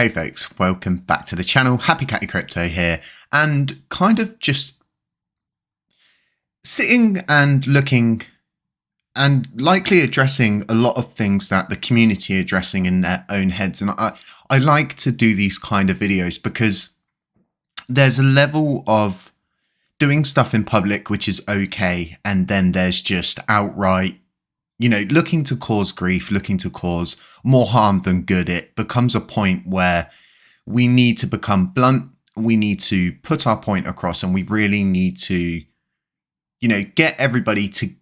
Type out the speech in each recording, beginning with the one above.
Hey folks, welcome back to the channel. Happy Catty Crypto here, and kind of just sitting and looking and likely addressing a lot of things that the community are addressing in their own heads. And I like to do these kind of videos because there's a level of doing stuff in public which is okay, and then there's just outright, looking to cause grief, looking to cause more harm than good. It becomes a point where we need to become blunt. We need to put our point across, and we really need to, get everybody to,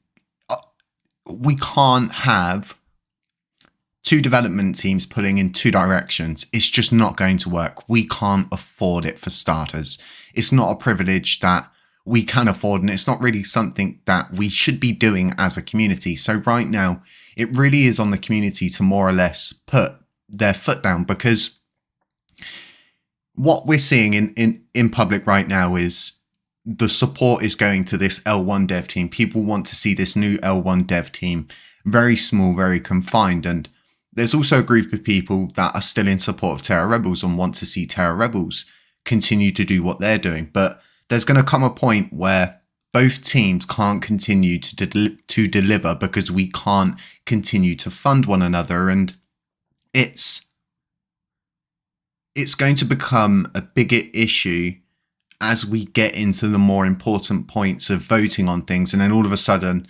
we can't have two development teams pulling in two directions. It's just not going to work. We can't afford it, for starters. It's not a privilege that we can afford, and it's not really something that we should be doing as a community. So right now, it really is on the community to more or less put their foot down, because what we're seeing in public right now is the support is going to this L1 dev team. People want to see this new L1 dev team very small, very confined. And there's also a group of people that are still in support of Terra Rebels and want to see Terra Rebels continue to do what they're doing. But there's going to come a point where both teams can't continue to deliver, because we can't continue to fund one another. And it's going to become a bigger issue as we get into the more important points of voting on things. And then all of a sudden,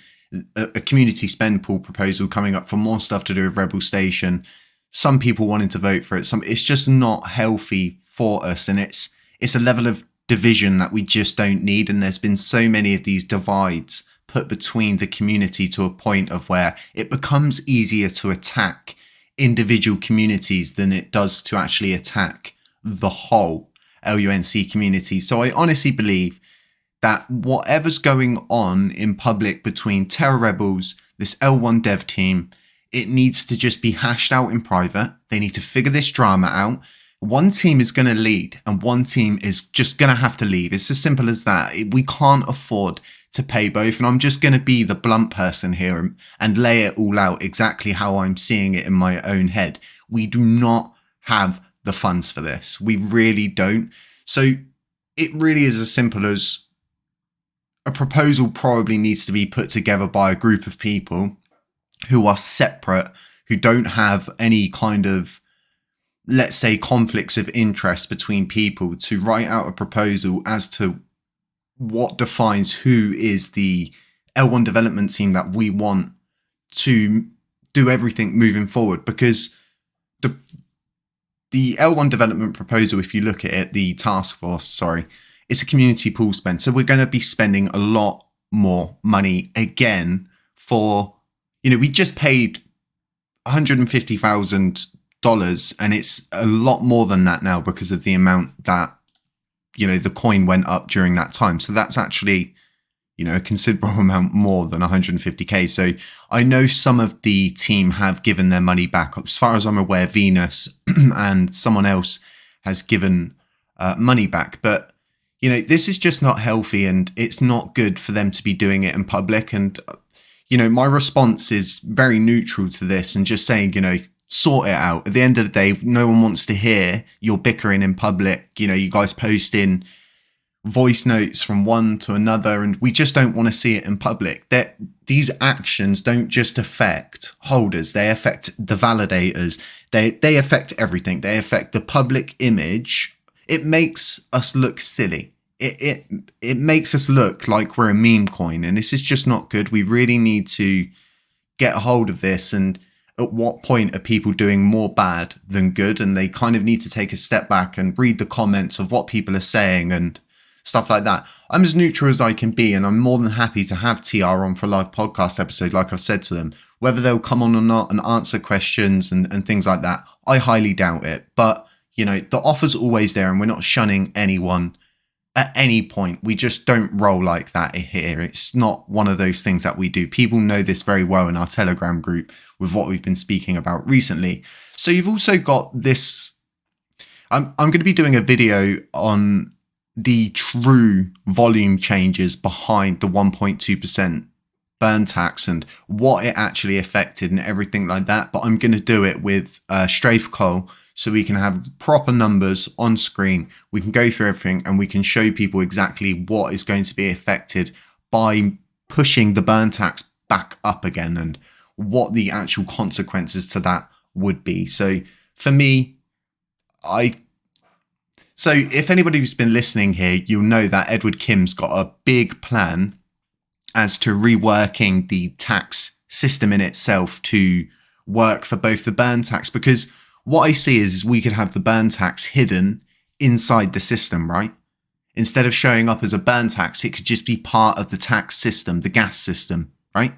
a community spend pool proposal coming up for more stuff to do with Rebel Station, some people wanting to vote for it. It's just not healthy for us. And it's a level of division that we just don't need. And there's been so many of these divides put between the community to a point of where it becomes easier to attack individual communities than it does to actually attack the whole LUNC community. So I honestly believe that whatever's going on in public between Terra Rebels, this L1 dev team, it needs to just be hashed out in private. They need to figure this drama out. One team is going to lead and one team is just going to have to leave. It's as simple as that. We can't afford to pay both. And I'm just going to be the blunt person here and lay it all out exactly how I'm seeing it in my own head. We do not have the funds for this. We really don't. So it really is as simple as a proposal probably needs to be put together by a group of people who are separate, who don't have any kind of, let's say, conflicts of interest between people, to write out a proposal as to what defines who is the L1 development team that we want to do everything moving forward. Because the L1 development proposal, if you look at it, the task force, it's a community pool spend. So we're going to be spending a lot more money again for, we just paid $150,000, and it's a lot more than that now because of the amount that, the coin went up during that time. So that's actually, a considerable amount more than 150K. So I know some of the team have given their money back. As far as I'm aware, Venus and someone else has given money back. But, this is just not healthy, and it's not good for them to be doing it in public. And, my response is very neutral to this and just saying, sort it out. At the end of the day, no one wants to hear you're bickering in public. You guys post in voice notes from one to another, and we just don't want to see it in public. That these actions don't just affect holders, they affect the validators, they affect everything. They affect the public image. It makes us look silly. It makes us look like we're a meme coin, and this is just not good. We really need to get a hold of this. And at what point are people doing more bad than good? And they kind of need to take a step back and read the comments of what people are saying and stuff like that. I'm as neutral as I can be, and I'm more than happy to have TR on for a live podcast episode, like I've said to them. Whether they'll come on or not and answer questions and things like that, I highly doubt it. But, the offer's always there, and we're not shunning anyone at any point. We just don't roll like that here. It's not one of those things that we do. People know this very well in our Telegram group with what we've been speaking about recently. So you've also got this, I'm going to be doing a video on the true volume changes behind the 1.2% burn tax and what it actually affected and everything like that. But I'm going to do it with Strafe Cole. so we can have proper numbers on screen. We can go through everything and we can show people exactly what is going to be affected by pushing the burn tax back up again and what the actual consequences to that would be. So for me, so if anybody who's been listening here, you'll know that Edward Kim's got a big plan as to reworking the tax system in itself to work for both the burn tax, because what I see is we could have the burn tax hidden inside the system, right? Instead of showing up as a burn tax, it could just be part of the tax system, the gas system, right?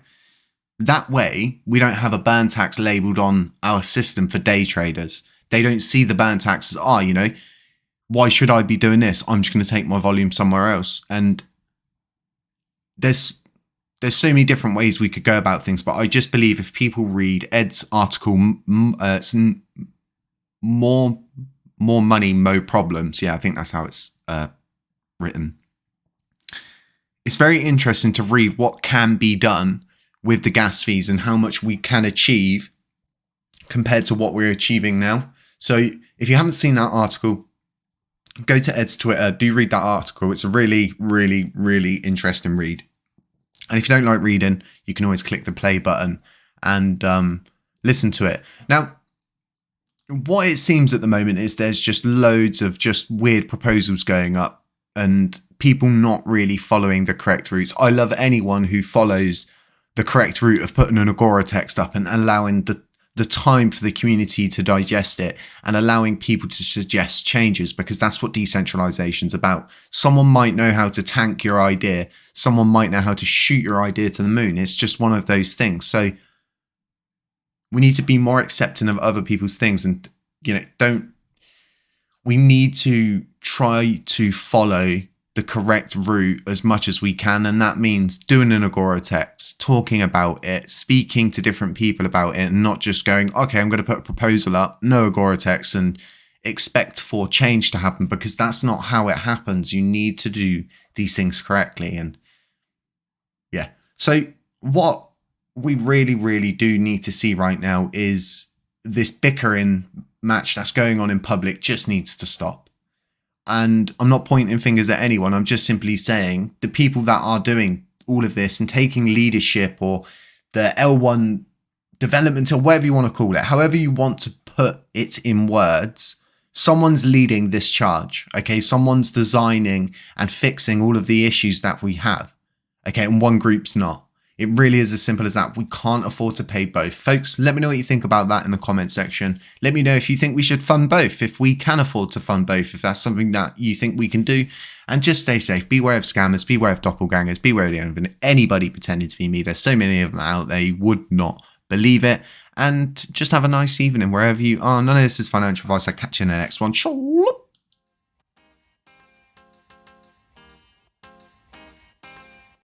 That way, we don't have a burn tax labeled on our system for day traders. They don't see the burn tax as, why should I be doing this? I'm just going to take my volume somewhere else. And there's so many different ways we could go about things, but I just believe if people read Ed's article, more money, mo problems. Yeah, I think that's how it's written. It's very interesting to read what can be done with the gas fees and how much we can achieve compared to what we're achieving now. So if you haven't seen that article, go to Ed's Twitter, do read that article. It's a really, really, really interesting read. And if you don't like reading, you can always click the play button and listen to it. Now, what it seems at the moment is there's just loads of just weird proposals going up and people not really following the correct routes. I love anyone who follows the correct route of putting an Agora text up and allowing the time for the community to digest it and allowing people to suggest changes, because that's what decentralization's about. Someone might know how to tank your idea. Someone might know how to shoot your idea to the moon. It's just one of those things. So we need to be more accepting of other people's things and, we need to try to follow the correct route as much as we can. And that means doing an Agora text, talking about it, speaking to different people about it, and not just going, okay, I'm going to put a proposal up, no Agora text, and expect for change to happen, because that's not how it happens. You need to do these things correctly. And yeah, so what we really, really do need to see right now is this bickering match that's going on in public just needs to stop. And I'm not pointing fingers at anyone. I'm just simply saying the people that are doing all of this and taking leadership, or the L1 development, or whatever you want to call it, however you want to put it in words, someone's leading this charge. Okay, someone's designing and fixing all of the issues that we have. Okay, and one group's not. It really is as simple as that. We can't afford to pay both. Folks, let me know what you think about that in the comment section. Let me know if you think we should fund both, if we can afford to fund both, if that's something that you think we can do. And just stay safe. Beware of scammers, beware of doppelgangers, beware of anybody pretending to be me. There's so many of them out there, you would not believe it. And just have a nice evening wherever you are. None of this is financial advice. I'll catch you in the next one.